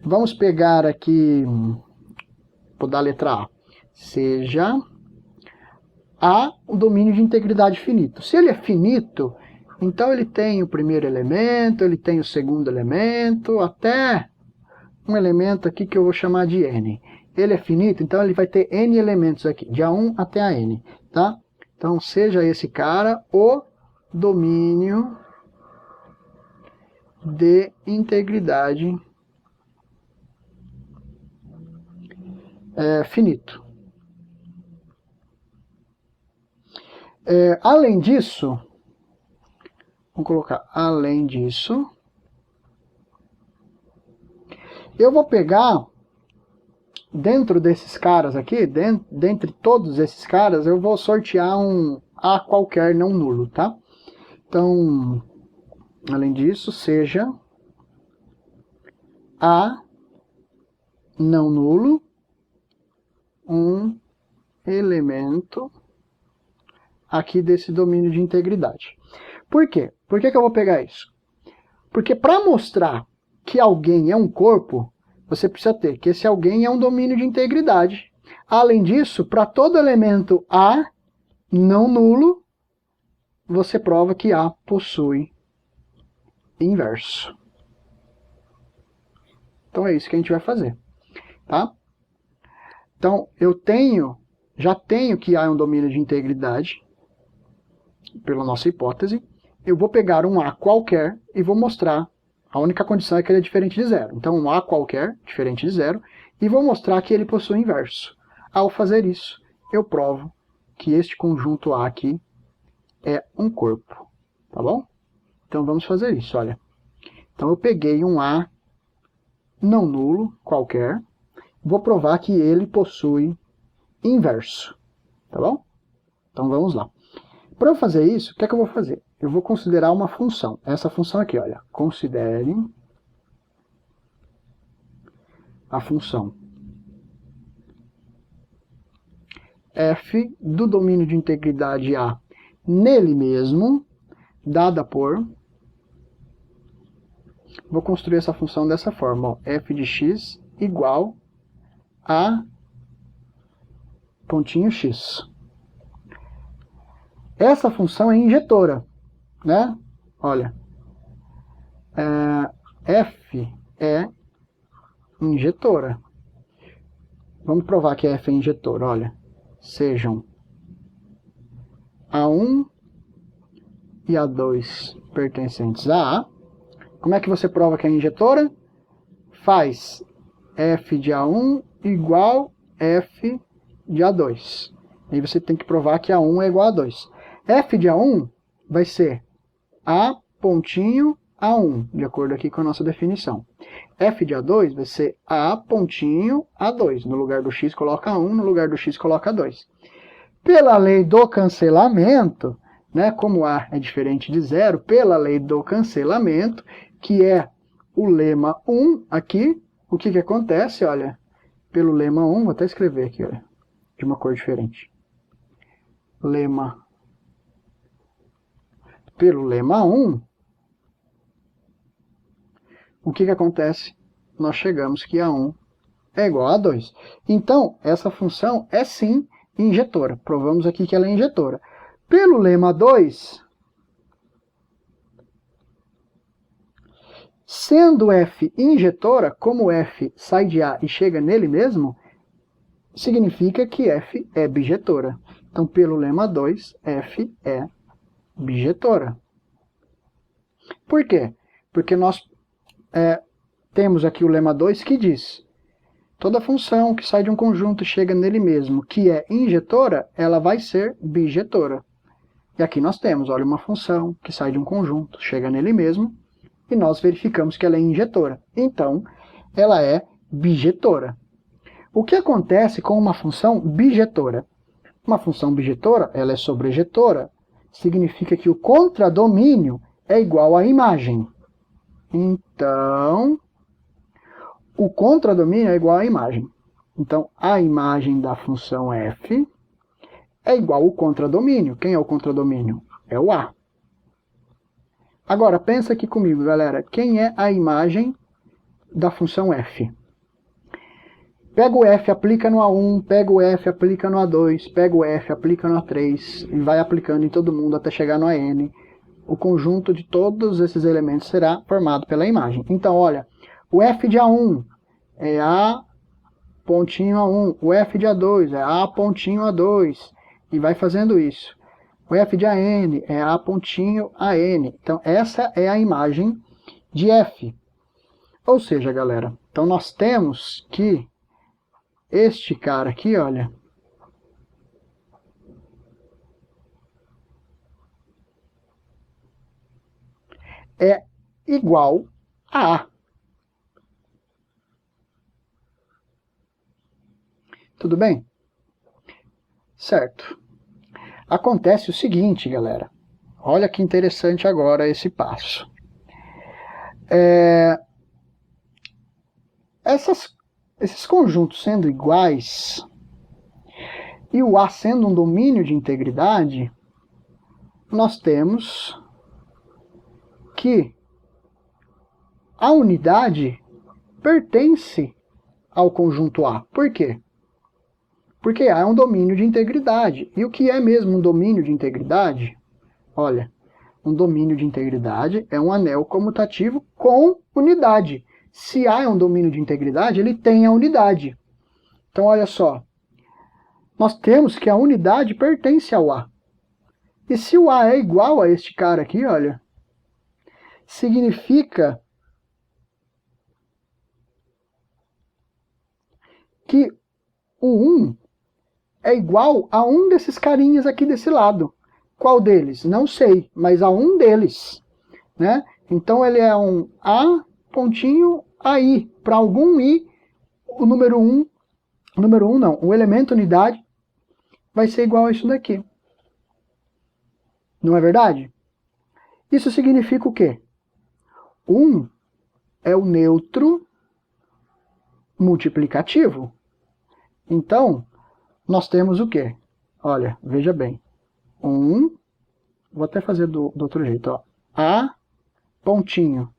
Vamos pegar aqui, vou dar a letra A. Seja A o domínio de integridade finito. Se ele é finito, então ele tem o primeiro elemento, ele tem o segundo elemento, até um elemento aqui que eu vou chamar de N. Ele é finito, então ele vai ter N elementos aqui, de A1 até a N, tá? Então, seja esse cara o domínio de integridade finito. Além disso, vamos colocar além disso, eu vou pegar, dentro desses caras aqui, dentre todos esses caras, eu vou sortear um A qualquer não nulo, tá? Então, além disso, seja A não nulo um elemento aqui desse domínio de integridade. Por quê? Por que eu vou pegar isso? Porque para mostrar que alguém é um corpo, você precisa ter que esse alguém é um domínio de integridade. Além disso, para todo elemento A não nulo, você prova que A possui inverso. Então é isso que a gente vai fazer, tá? Então, eu já tenho que A é um domínio de integridade, pela nossa hipótese. Eu vou pegar um A qualquer e vou mostrar, a única condição é que ele é diferente de zero. Então, um A qualquer, diferente de zero, e vou mostrar que ele possui inverso. Ao fazer isso, eu provo que este conjunto A aqui é um corpo, tá bom? Então, vamos fazer isso, olha. Então, eu peguei um A não nulo, qualquer, vou provar que ele possui inverso, tá bom? Então vamos lá. Para eu fazer isso, o que é que eu vou fazer? Eu vou considerar uma função. Essa função aqui, olha. Considere a função f do domínio de integridade A nele mesmo, dada por... Vou construir essa função dessa forma, ó, f de x igual a pontinho x. Essa função é injetora, né? Olha, f é injetora. Vamos provar que f é injetora, olha. Sejam A1 e A2 pertencentes a A. Como é que você prova que é injetora? Faz f de A1 igual f de A2. Aí você tem que provar que A1 é igual a 2. F de A1 vai ser A pontinho A1, de acordo aqui com a nossa definição. F de A2 vai ser A pontinho A2. No lugar do x coloca 1, no lugar do x coloca 2. Pela lei do cancelamento, né, como A é diferente de zero, pela lei do cancelamento, que é o lema 1 aqui, o que acontece? Olha, pelo lema 1, vou até escrever aqui, olha, de uma cor diferente. Pelo lema 1, o que acontece? Nós chegamos que A1 é igual a 2. Então, essa função é sim injetora. Provamos aqui que ela é injetora. Pelo lema 2, sendo f injetora, como f sai de A e chega nele mesmo, significa que f é bijetora. Então, pelo lema 2, f é bijetora. Por quê? Porque nós temos aqui o lema 2 que diz: toda função que sai de um conjunto e chega nele mesmo, que é injetora, ela vai ser bijetora. E aqui nós temos, olha, uma função que sai de um conjunto, chega nele mesmo, e nós verificamos que ela é injetora. Então, ela é bijetora. O que acontece com uma função bijetora? Uma função bijetora, ela é sobrejetora. Significa que o contradomínio é igual à imagem. Então, o contradomínio é igual à imagem. Então, a imagem da função f é igual ao contradomínio. Quem é o contradomínio? É o A. Agora, pensa aqui comigo, galera. Quem é a imagem da função f? Pega o f, aplica no A1, pega o f, aplica no A2, pega o f, aplica no A3, e vai aplicando em todo mundo até chegar no AN. O conjunto de todos esses elementos será formado pela imagem. Então, olha, o f de A1 é A pontinho A1, o f de A2 é A pontinho A2, e vai fazendo isso. O f de AN é A pontinho AN. Então, essa é a imagem de f. Ou seja, galera, então nós temos que este cara aqui, olha, é igual a A. Tudo bem? Certo. Acontece o seguinte, galera. Olha que interessante agora esse passo. Esses conjuntos sendo iguais e o A sendo um domínio de integridade, nós temos que a unidade pertence ao conjunto A. Por quê? Porque A é um domínio de integridade. E o que é mesmo um domínio de integridade? Olha, um domínio de integridade é um anel comutativo com unidade. Se A é um domínio de integridade, ele tem a unidade. Então, olha só. Nós temos que a unidade pertence ao A. E se o A é igual a este cara aqui, olha, significa que o 1 é igual a um desses carinhas aqui desse lado. Qual deles? Não sei, mas a um deles. Né? Então ele é um A pontinho AI. Para algum I, o número 1 não, o elemento unidade vai ser igual a isso daqui. Não é verdade? Isso significa o quê? 1 é o neutro multiplicativo. Então, nós temos o quê? Olha, veja bem. 1, vou até fazer do outro jeito. Ó. A pontinho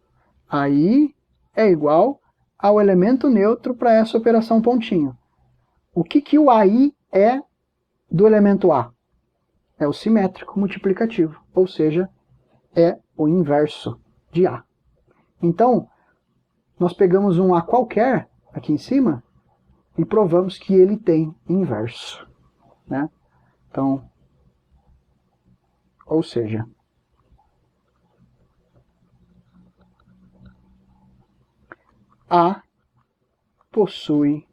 AI é igual ao elemento neutro para essa operação pontinho. O que o AI é do elemento A? É o simétrico multiplicativo, ou seja, é o inverso de A. Então, nós pegamos um A qualquer aqui em cima e provamos que ele tem inverso. Né? Então, ou seja, A possui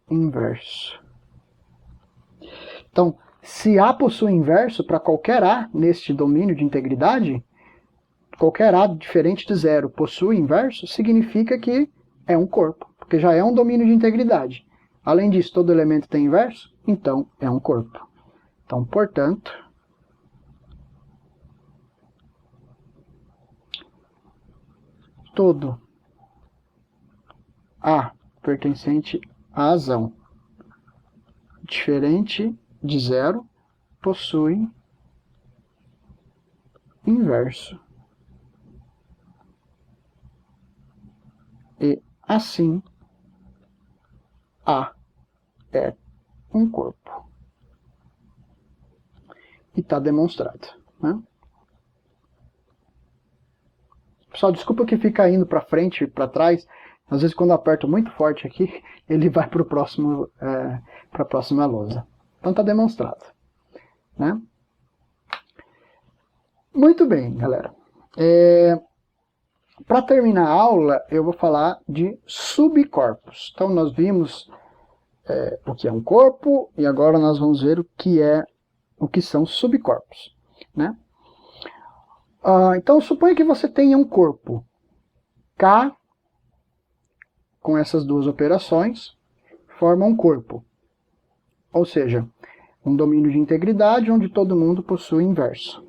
inverso. Então, se A possui inverso para qualquer A neste domínio de integridade, qualquer A diferente de zero possui inverso, significa que é um corpo, porque já é um domínio de integridade. Além disso, todo elemento tem inverso, então é um corpo. Então, portanto, todo A pertencente à razão diferente de zero possui inverso. E assim, A é um corpo. E está demonstrado, né? Pessoal, desculpa que fica indo para frente e para trás. Às vezes, quando eu aperto muito forte aqui, ele vai para a próxima lousa. Então está demonstrado, né? Muito bem, galera. Para terminar a aula, eu vou falar de subcorpos. Então, nós vimos o que é um corpo e agora nós vamos ver o que são subcorpos, né? Então, suponha que você tenha um corpo K, com essas duas operações, forma um corpo. Ou seja, um domínio de integridade onde todo mundo possui inverso.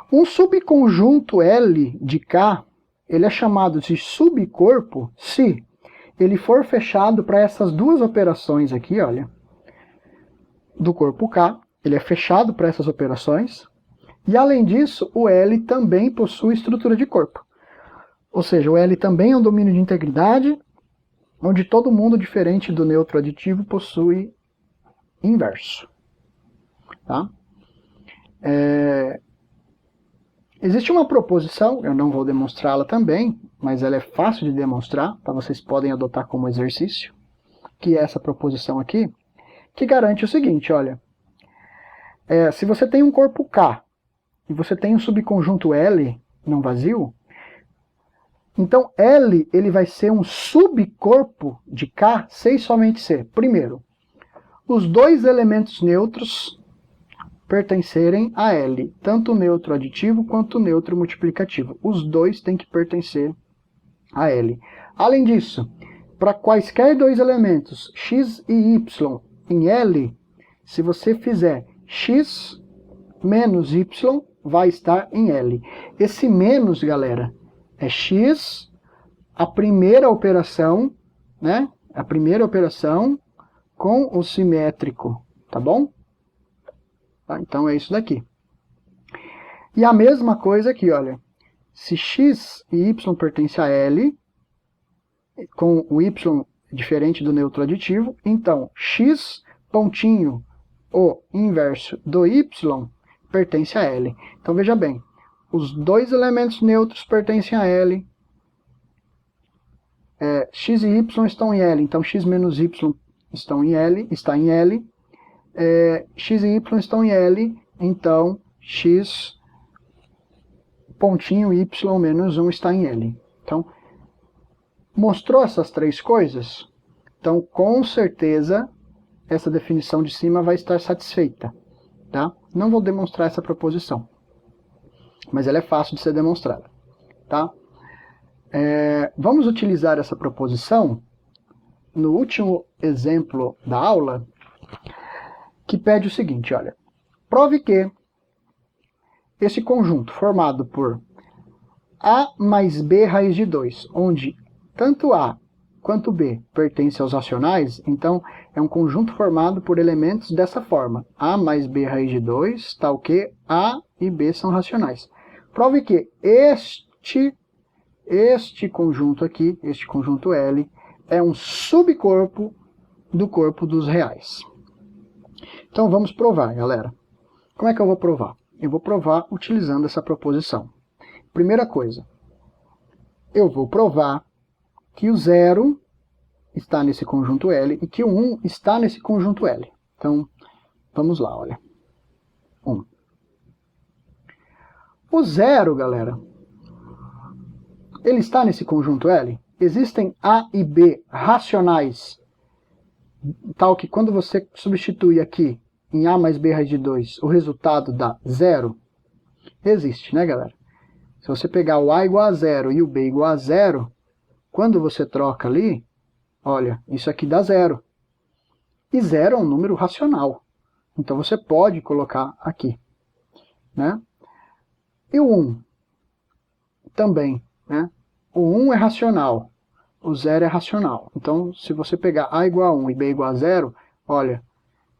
Um subconjunto L de K, ele é chamado de subcorpo se ele for fechado para essas duas operações aqui, olha, do corpo K, ele é fechado para essas operações, e além disso, o L também possui estrutura de corpo. Ou seja, o L também é um domínio de integridade, onde todo mundo diferente do neutro aditivo possui inverso. Tá? Existe uma proposição, eu não vou demonstrá-la também, mas ela é fácil de demonstrar, tá? Vocês podem adotar como exercício, que é essa proposição aqui, que garante o seguinte, olha, se você tem um corpo K e você tem um subconjunto L não vazio, então L ele vai ser um subcorpo de K se e somente se, primeiro, os dois elementos neutros pertencerem a L, tanto o neutro aditivo quanto o neutro multiplicativo. Os dois têm que pertencer a L. Além disso, para quaisquer dois elementos, x e y, em L, se você fizer x menos y, vai estar em L. Esse menos, galera, é x, a primeira operação, né? A primeira operação com o simétrico, tá bom? Então é isso daqui. E a mesma coisa aqui, olha. Se x e y pertencem a L, com o y diferente do neutro aditivo, então x pontinho, o inverso do y, pertence a L. Então veja bem, os dois elementos neutros pertencem a L, x e y estão em L, então x menos y estão em L, está em L, x e y estão em L, então x pontinho y menos 1 está em L. Então, mostrou essas três coisas? Então, com certeza, essa definição de cima vai estar satisfeita. Tá? Não vou demonstrar essa proposição, mas ela é fácil de ser demonstrada. Tá? Vamos utilizar essa proposição no último exemplo da aula, que pede o seguinte, olha, prove que esse conjunto formado por A mais B raiz de 2, onde tanto A quanto B pertencem aos racionais, então é um conjunto formado por elementos dessa forma, A mais B raiz de 2, tal que A e B são racionais. Prove que este conjunto aqui, este conjunto L, é um subcorpo do corpo dos reais. Então vamos provar, galera. Como é que eu vou provar? Eu vou provar utilizando essa proposição. Primeira coisa, eu vou provar que o 0 está nesse conjunto L e que o 1 está nesse conjunto L. Então, vamos lá, olha. 1. O 0, galera, Ele está nesse conjunto L? Existem A e B racionais, tal que quando você substitui aqui em A mais B raiz de 2, o resultado dá 0? Existe, né, galera? Se você pegar o A igual a 0 e o B igual a 0, quando você troca ali, olha, isso aqui dá 0. E 0 é um número racional. Então você pode colocar aqui, né? E o 1 também, né? O 1 é racional, o 0 é racional. Então, se você pegar A igual a 1 e B igual a 0, olha,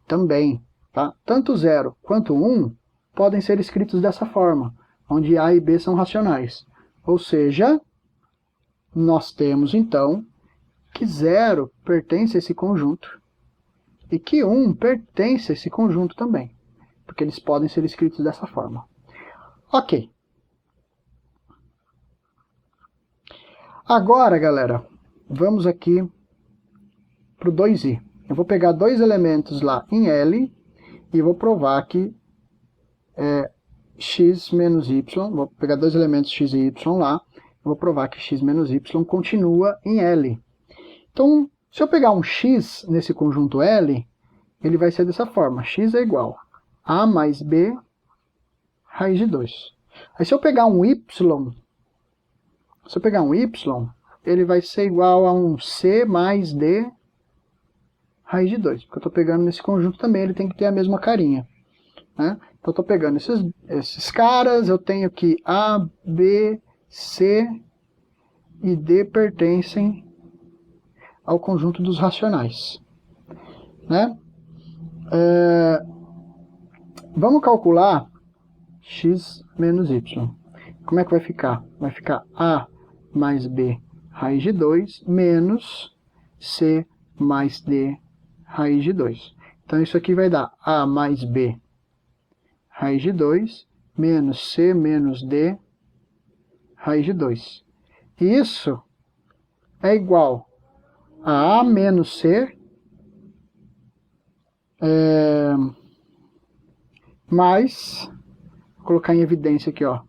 também, tá? Tanto 0 quanto 1 podem ser escritos dessa forma, onde A e B são racionais. Ou seja, nós temos, então, que 0 pertence a esse conjunto e que 1 pertence a esse conjunto também, porque eles podem ser escritos dessa forma. Ok. Agora, galera, vamos aqui para o 2i. Eu vou pegar dois elementos lá em L e vou provar que x menos y, vou pegar dois elementos x e y lá, vou provar que x menos y continua em L. Então, se eu pegar um x nesse conjunto L, ele vai ser dessa forma, x é igual a mais b raiz de 2. Aí se eu pegar um y, ele vai ser igual a um c mais d raiz de 2, porque eu estou pegando nesse conjunto também, ele tem que ter a mesma carinha, né? Então eu estou pegando esses caras, eu tenho que A, B, C e D pertencem ao conjunto dos racionais, né? Vamos calcular x menos y. Como é que vai ficar? Vai ficar A mais B raiz de 2 menos C mais D raiz de 2. Então isso aqui vai dar A mais B raiz de 2 menos C menos D raiz de 2. E isso é igual a A menos C mais, vou colocar em evidência aqui, ó,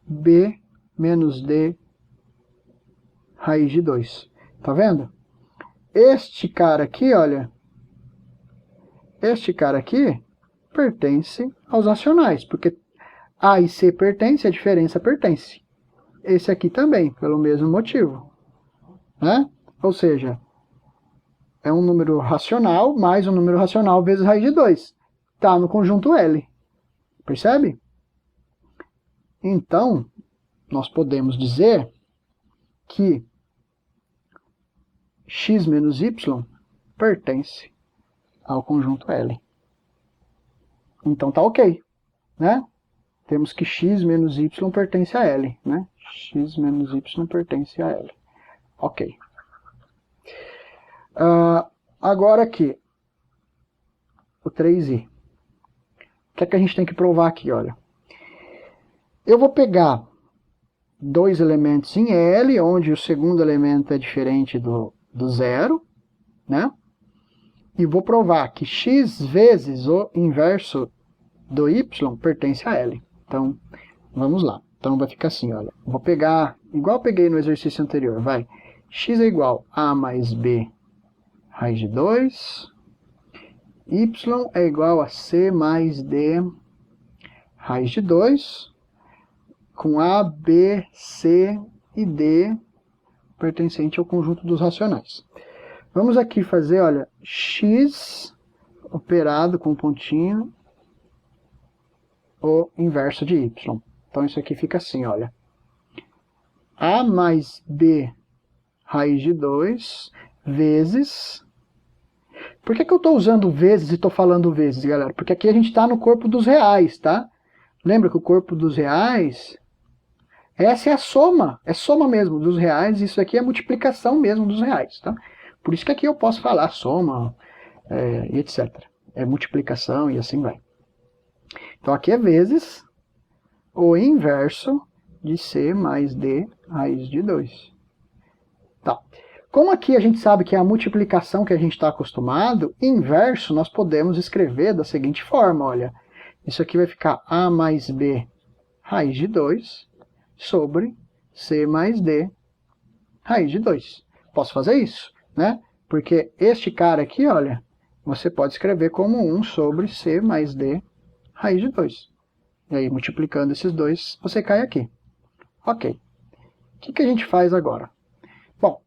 B menos D raiz de 2. Tá vendo? Este cara aqui, olha, este cara aqui pertence aos racionais, porque A e C pertencem, a diferença pertence. Esse aqui também, pelo mesmo motivo, né? Ou seja, é um número racional mais um número racional vezes raiz de 2. Está no conjunto L. Percebe? Então, nós podemos dizer que x menos y pertence ao conjunto L. Então tá ok, né? Temos que x menos y pertence a L, né? X menos y pertence a L. Ok. Agora aqui, o 3i. O que é que a gente tem que provar aqui, olha? Eu vou pegar dois elementos em L, onde o segundo elemento é diferente do zero, né? E vou provar que x vezes o inverso do y pertence a L. Então, vamos lá. Então vai ficar assim, olha. Vou pegar, igual eu peguei no exercício anterior, vai. X é igual a mais b raiz de 2. Y é igual a c mais d raiz de 2. Com A, B, C e D pertencente ao conjunto dos racionais. Vamos aqui fazer, olha, x operado com pontinho, o inverso de y. Então isso aqui fica assim, olha. A mais B raiz de 2 vezes... Por que eu estou usando vezes e estou falando vezes, galera? Porque aqui a gente está no corpo dos reais, tá? Lembra que o corpo dos reais... Essa é a soma, é soma mesmo dos reais, isso aqui é multiplicação mesmo dos reais, tá? Por isso que aqui eu posso falar soma, e etc. É multiplicação e assim vai. Então aqui é vezes o inverso de C mais D raiz de 2. Tá. Como aqui a gente sabe que é a multiplicação que a gente está acostumado, inverso nós podemos escrever da seguinte forma, olha. Isso aqui vai ficar A mais B raiz de 2 sobre C mais D raiz de 2. Posso fazer isso, né? Porque este cara aqui, olha, você pode escrever como 1 sobre C mais D raiz de 2. E aí, multiplicando esses dois, você cai aqui. Ok. O que a gente faz agora? Bom,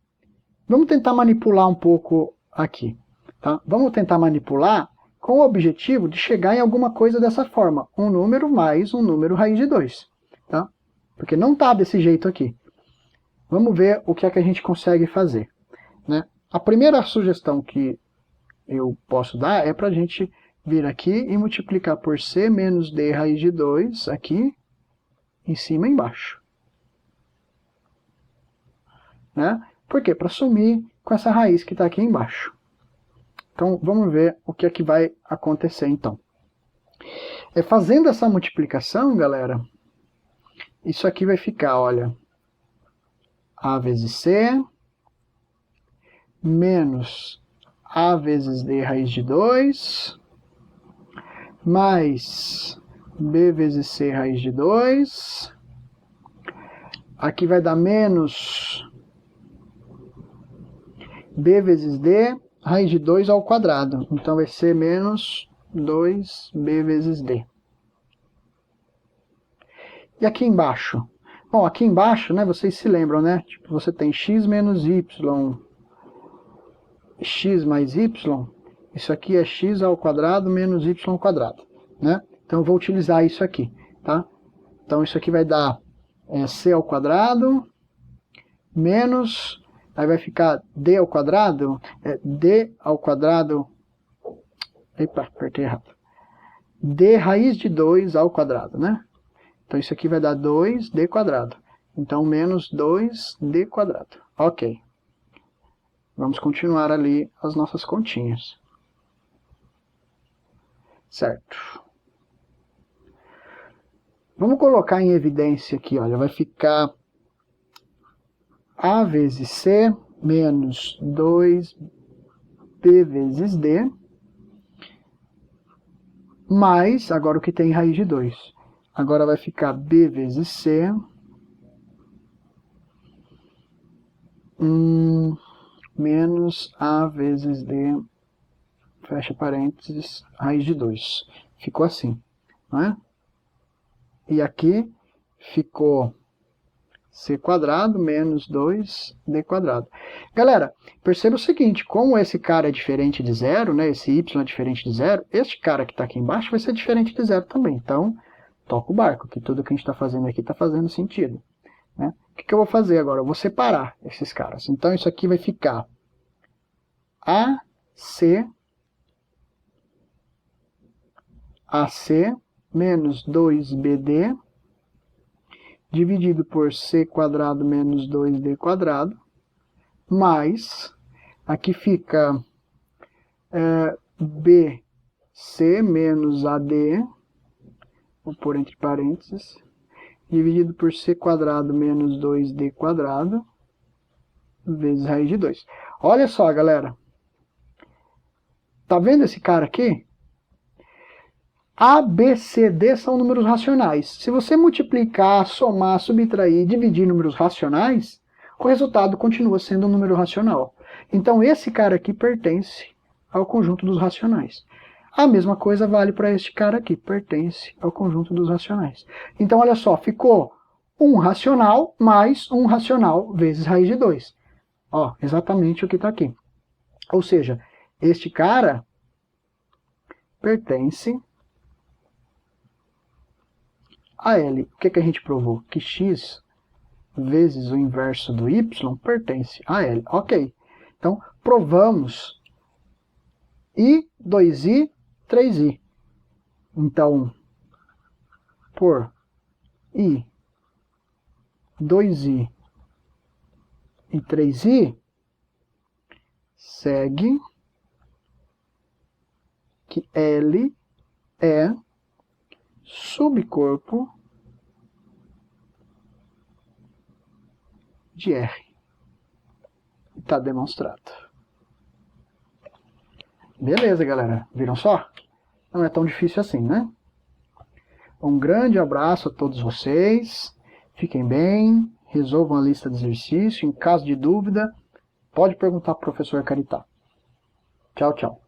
vamos tentar manipular um pouco aqui. Tá? Vamos tentar manipular com o objetivo de chegar em alguma coisa dessa forma. Um número mais um número raiz de 2. Tá? Porque não está desse jeito aqui. Vamos ver o que é que a gente consegue fazer. Né? A primeira sugestão que eu posso dar é para a gente vir aqui e multiplicar por C menos D raiz de 2, aqui, em cima e embaixo. Né? Por quê? Para sumir com essa raiz que está aqui embaixo. Então, vamos ver o que é que vai acontecer, então. Fazendo essa multiplicação, galera, isso aqui vai ficar, olha, A vezes C, menos A vezes D raiz de 2, mais B vezes C raiz de 2. Aqui vai dar menos B vezes D raiz de 2 ao quadrado. Então vai ser menos 2B vezes D. E aqui embaixo? Bom, aqui embaixo, né, vocês se lembram, né? Tipo, você tem x menos y, x mais y. Isso aqui é x ao quadrado menos y ao quadrado, né? Então eu vou utilizar isso aqui, tá? Então isso aqui vai dar c ao quadrado menos, aí vai ficar d ao quadrado, d ao quadrado, epa, apertei errado, d raiz de 2 ao quadrado, né? Então isso aqui vai dar 2d quadrado. Então menos 2d quadrado. Ok. Vamos continuar ali as nossas continhas. Certo. Vamos colocar em evidência aqui, olha, vai ficar A vezes C menos 2B vezes D, mais, agora o que tem raiz de 2. Agora vai ficar B vezes C, menos A vezes D, fecha parênteses, raiz de 2. Ficou assim, não é? E aqui ficou C quadrado menos 2D quadrado. Galera, perceba o seguinte, como esse cara é diferente de zero, né, esse Y é diferente de zero, este cara que está aqui embaixo vai ser diferente de zero também. Então, toca o barco, que tudo que a gente está fazendo aqui está fazendo sentido. Né? O que eu vou fazer agora? Eu vou separar esses caras. Então, isso aqui vai ficar AC menos 2BD dividido por C quadrado menos 2D quadrado, mais, aqui fica BC menos AD, vou pôr entre parênteses, dividido por C quadrado menos 2D quadrado, vezes raiz de 2. Olha só, galera. Tá vendo esse cara aqui? A, B, C, D são números racionais. Se você multiplicar, somar, subtrair e dividir números racionais, o resultado continua sendo um número racional. Então esse cara aqui pertence ao conjunto dos racionais. A mesma coisa vale para este cara aqui, pertence ao conjunto dos racionais. Então olha só, ficou um racional mais um racional vezes raiz de 2. Ó, exatamente o que está aqui. Ou seja, este cara pertence a L. O que a gente provou? Que x vezes o inverso do y pertence a L. Ok. Então, provamos I, 2i, 3i. Então, por I, 2i e 3i, segue que L é subcorpo de R. Está demonstrado. Beleza, galera. Viram só? Não é tão difícil assim, né? Um grande abraço a todos vocês. Fiquem bem. resolvam a lista de exercício. Em caso de dúvida, pode perguntar para o professor Caritá. Tchau, tchau.